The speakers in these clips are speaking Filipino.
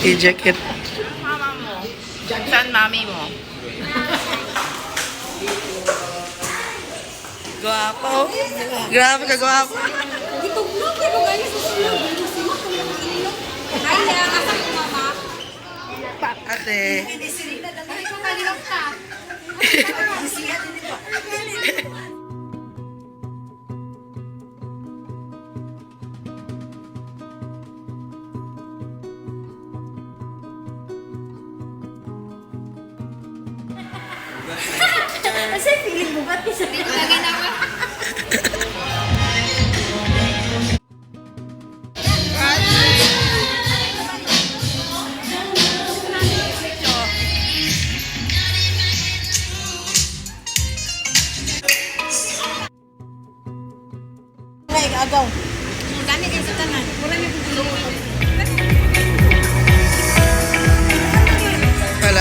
I-jacket. Mama mo. Saan mami mo? Guwapo. Grabe ka, guwapo. Gituglog ko guys sa sulod. Simak ko ng ilok. Kaya asa ko mama. Ate. Ay ko kalilok ka. Kasi feeling mo ba't kasi lagi na ba? Agaw. Dami din sa tanan. Mura niyo kung Wala.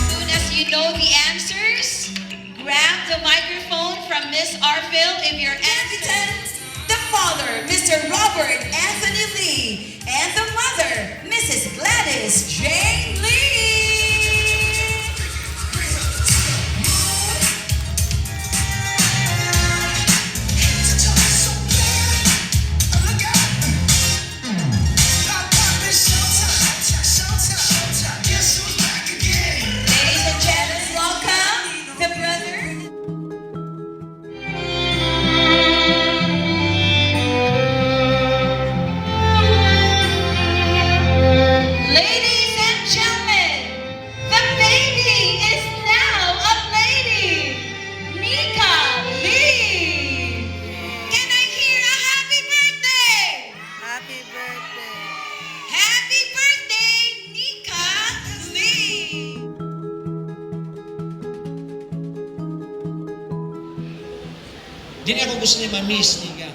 Soon as you know the answers, grab the microphone from Miss Arfil if you're answering. The father, Mr. Robert Anthony Lee, and the mother, Mrs. Gladys Jane Lee. Ladies and gentlemen, welcome the brother. Ladies and gentlemen, the baby is now a lady, Nika Lee. Can I hear a happy birthday? Happy birthday. Happy birthday, Nika Lee. Di na ako gusto ni Mamiss Niga.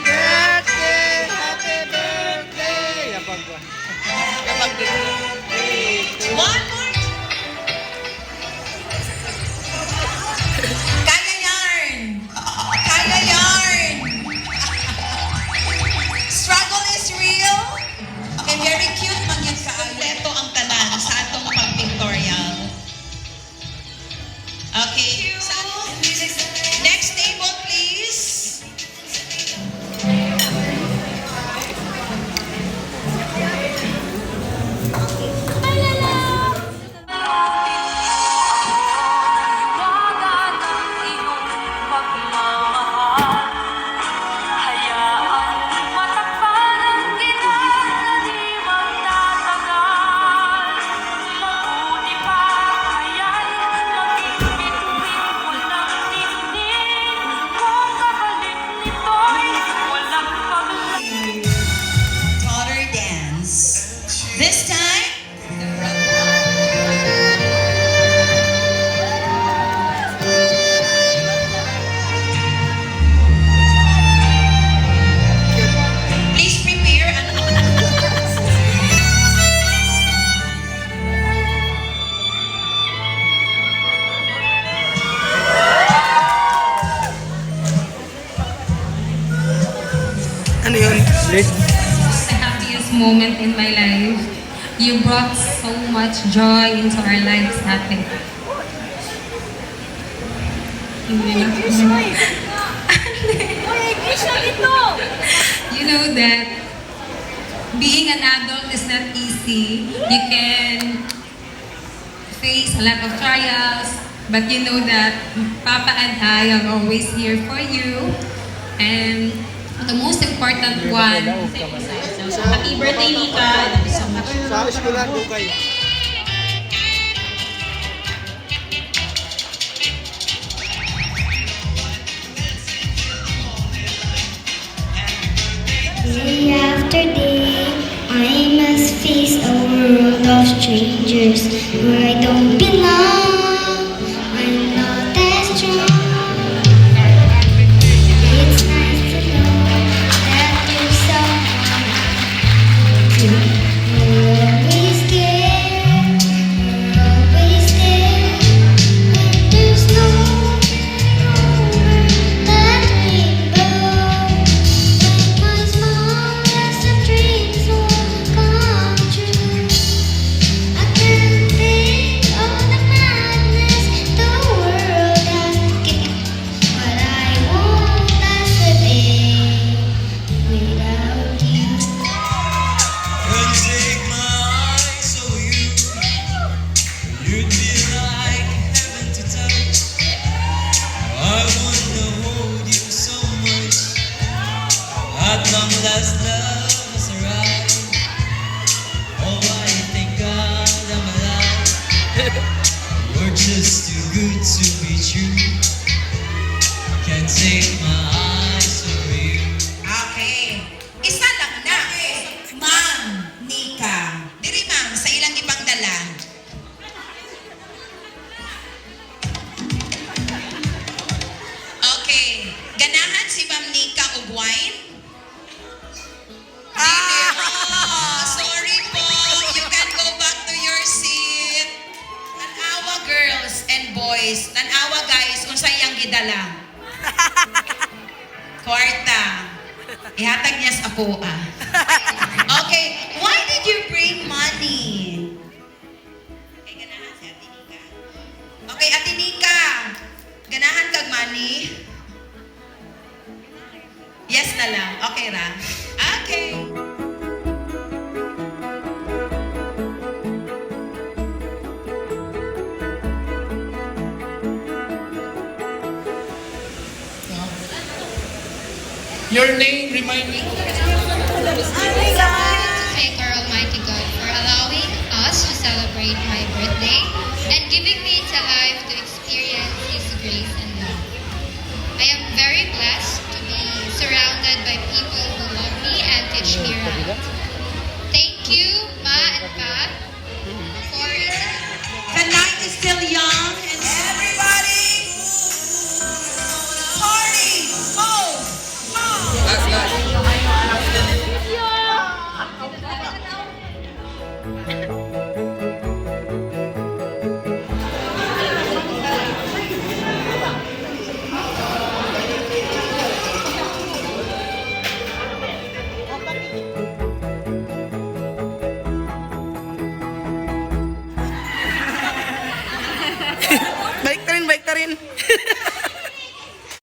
Birthday! Happy birthday! Yapag ko. Yapag ko. One more. Kaya yarn. Kaya yarn. Struggle is real. Okay, very cute man yan ka. Leto ang tanan sa atong pag-pictorial. Okay. Next table, please. Daughter dance. This time, please prepare Ano yun? The happiest moment in my life. You brought so much joy into our lives, Ate. You know that being an adult is not easy. You can face a lot of trials, but you know that Papa and I are always here for you. And the most important one, So, happy birthday, Nika. Thank you so much. Sa eskwelahan ko kayo. Day after day, I must face a world of strangers where I don't belong. I'm not as strong. It's nice to know that true. Can't take my eyes from you. Okay. Isa lang na. Ma'am Nika. Diri ma'am, sa ilang ipangdala. Okay. Ganahan si Ma'am Nika og wine? Dili. Oh, sorry po. You can go back to your seat. Tanawa girls and boys. Tanawa guys, unsay yang gidala? Kwarta. Ihatag niya sa puwa. Okay, why did you bring money? Okay, ganahan si Ate Nika. Okay, Ate Nika. Ganahan kag money? Yes na lang. Okay ra? Okay. Your name, remind me. Thank our Almighty God for allowing us to celebrate my birthday and giving me the life to experience His grace and love. I am very blessed to be surrounded by people who love me and teach me right. Thank you, Ma and Pa, for The night is still young and everybody party, move, move. Balik ta rin.